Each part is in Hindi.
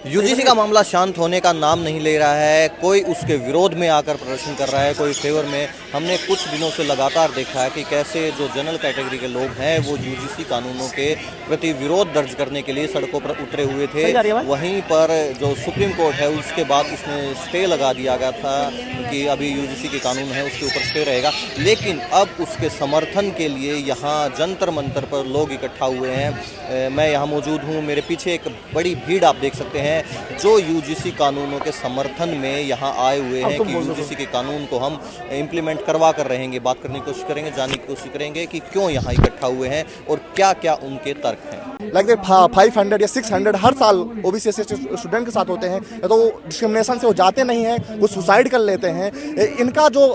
यूजीसी का मामला शांत होने का नाम नहीं ले रहा है। कोई उसके विरोध में आकर प्रदर्शन कर रहा है, कोई फेवर में। हमने कुछ दिनों से लगातार देखा है कि कैसे जो जनरल कैटेगरी के लोग हैं वो यूजीसी कानूनों के प्रति विरोध दर्ज करने के लिए सड़कों पर उतरे हुए थे। वहीं पर जो सुप्रीम कोर्ट है उसके बाद उसने स्टे लगा दिया गया था कि अभी यूजीसी के कानून है उसके ऊपर स्टे रहेगा, लेकिन अब उसके समर्थन के लिए यहाँ जंतर मंतर पर लोग इकट्ठा हुए हैं। मैं यहाँ मौजूद हूँ, मेरे पीछे एक बड़ी भीड़ आप देख सकते हैं जो यूजीसी कानूनों के समर्थन में यहाँ आए हुए हैं कि यूजीसी के कानून को हम इम्प्लीमेंट करवा कर रहेंगे। बात करने की कोशिश करेंगे, जानने की कोशिश करेंगे कि क्यों यहाँ इकट्ठा हुए हैं और क्या क्या उनके तर्क हैं। लाइक 500 या 600 हर साल ओबीसी स्टूडेंट के साथ होते हैं, या तो डिस्क्रिमिनेशन से वो जाते नहीं हैं, वो सुसाइड कर लेते हैं। इनका जो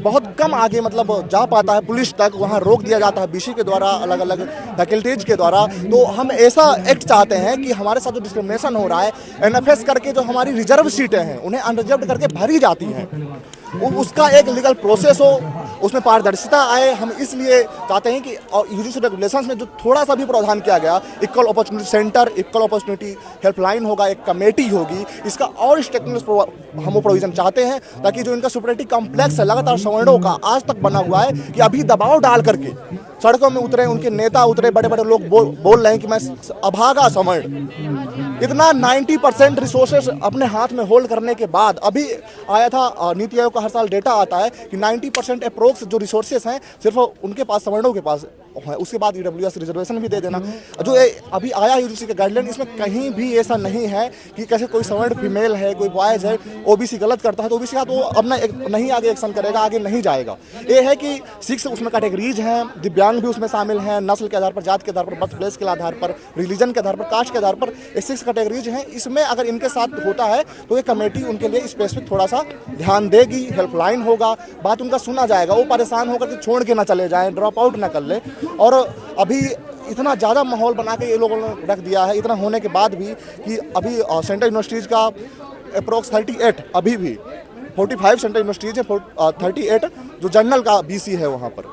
बहुत कम आगे मतलब जा पाता है पुलिस तक, वहाँ रोक दिया जाता है बीसी के द्वारा, अलग अलग फैकल्टीज के द्वारा। तो हम ऐसा एक्ट चाहते हैं कि हमारे साथ जो डिस्क्रिमिनेशन हो रहा है, एनएफएस करके जो हमारी रिजर्व सीटें हैं उन्हें अनरिजर्व करके भरी जाती हैं, उसका एक लीगल प्रोसेस हो, उसमें पारदर्शिता आए। हम इसलिए चाहते हैं कि यूजीसी रेगुलेशंस में जो थोड़ा सा भी प्रावधान किया गया, equal opportunity centre, equal opportunity helpline होगा, एक कमेटी होगी, इसका और स्ट्रिक्टनेस हम वो प्रोविजन चाहते हैं ताकि जो इनका सुपरिटी कॉम्प्लेक्स है लगातार सवर्णों का आज तक बना हुआ है कि अभी दबाव डाल करके सड़कों में उतरे, उनके नेता उतरे, बड़े बड़े लोग बोल रहे हैं कि मैं अभागा सवर्ण, इतना 90% रिसोर्सेस अपने हाथ में होल्ड करने के बाद अभी आया था नीति आयोग का हर साल डेटा आता है कि 90% अप्रोक्स जो रिसोर्सेस हैं सिर्फ उनके पास सवर्णों के पास है। उसके बाद ईडब्ल्यूएस रिजर्वेशन भी दे देना। जो अभी आया यूजीसी के गाइडलाइन, इसमें कहीं भी ऐसा नहीं है कि कैसे कोई सवर्ण फीमेल है, कोई बॉयज है, ओबीसी गलत करता है तो ओबीसी का तो अपना नहीं आगे एक्शन करेगा, आगे नहीं जाएगा। ये है कि 6 उसमें कैटेगरीज हैं, दिव्यांग भी उसमें शामिल हैं, नस्ल के आधार पर, जात के आधार पर, बर्थ प्लेस के आधार पर, रिलीजन के आधार पर, कास्ट के आधार पर, 6 कैटेगरीज हैं। इसमें अगर इनके साथ होता है तो ये कमेटी उनके लिए स्पेसिफिक थोड़ा सा ध्यान देगी, हेल्पलाइन होगा, बात उनका सुना जाएगा, वो परेशान होकर के छोड़ के ना चले जाएं, ड्रॉप आउट ना कर ले। और अभी इतना ज़्यादा माहौल बना के ये लोगों ने रख दिया है, इतना होने के बाद भी कि अभी सेंट्रल यूनिवर्सिटीज़ का अप्रोक्स 38, अभी भी 45 सेंट्रल यूनिवर्सिटीज़ है, 38 जो जनरल का बीसी है वहाँ पर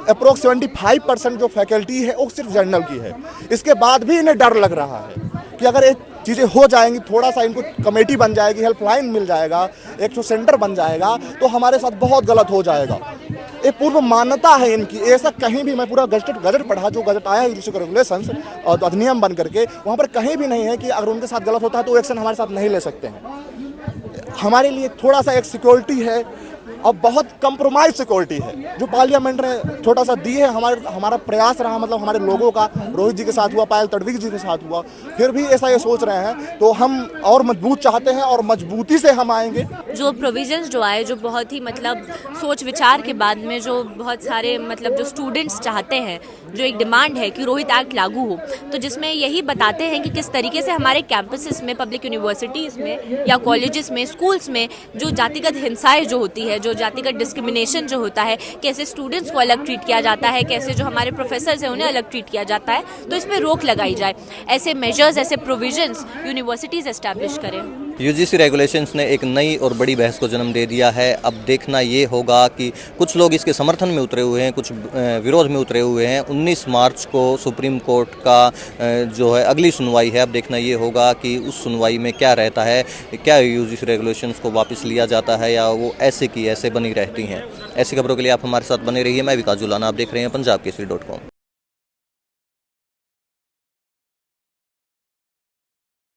अप्रोक्स 75% जो फैकल्टी है वो सिर्फ जनरल की है। इसके बाद भी इन्हें डर लग रहा है कि अगर ये चीज़ें हो जाएंगी, थोड़ा सा इनको कमेटी बन जाएगी, हेल्पलाइन मिल जाएगा, एक तो सेंटर बन जाएगा, तो हमारे साथ बहुत गलत हो जाएगा। ये पूर्व मान्यता है इनकी, ऐसा कहीं भी, मैं पूरा गजट पढ़ा जो गजट आया है यूजीसी रेगुलेशंस और अधिनियम बन करके, वहाँ पर कहीं भी नहीं है कि अगर उनके साथ गलत होता है तो एक्शन हमारे साथ नहीं ले सकते हैं। हमारे लिए थोड़ा सा एक सिक्योरिटी है, अब बहुत कंप्रोमाइज सिक्योरिटी है जो पार्लियामेंट ने छोटा सा दी है। हमारा प्रयास रहा, मतलब हमारे लोगों का, रोहित जी के साथ हुआ, पायल तडवी जी के साथ हुआ, फिर भी ऐसा ये सोच रहे हैं, तो हम और मजबूत चाहते हैं और मजबूती से हम आएंगे। जो प्रोविजंस जो आए, जो बहुत ही मतलब सोच विचार के बाद में जो बहुत सारे मतलब जो स्टूडेंट्स चाहते हैं, जो एक डिमांड है कि रोहित एक्ट लागू हो, तो जिसमें यही बताते हैं कि किस तरीके से हमारे कैंपसेस में, पब्लिक यूनिवर्सिटीज़ में या कॉलेजेस में, स्कूल्स में जो जातिगत हिंसाएं जो होती है, जो जातिगत डिस्क्रिमिनेशन जो होता है, कैसे स्टूडेंट्स को अलग ट्रीट किया जाता है, कैसे जो हमारे प्रोफेसर्स हैं उन्हें अलग ट्रीट किया जाता है, तो इसमें रोक लगाई जाए। ऐसे मेजर्स, ऐसे प्रोविजंस यूनिवर्सिटीज़ एस्टैब्लिश करें। यूजीसी रेगुलेशंस ने एक नई और बड़ी बहस को जन्म दे दिया है। अब देखना ये होगा कि कुछ लोग इसके समर्थन में उतरे हुए हैं, कुछ विरोध में उतरे हुए हैं। 19 मार्च को सुप्रीम कोर्ट का जो है अगली सुनवाई है। अब देखना ये होगा कि उस सुनवाई में क्या रहता है, क्या यूजीसी रेगुलेशंस को वापस लिया जाता है या वो ऐसे की ऐसे बनी रहती हैं। ऐसी खबरों के लिए आप हमारे साथ बने रहिए। मैं विकास जुलाना, आप देख रहे हैं पंजाब केसरी.com।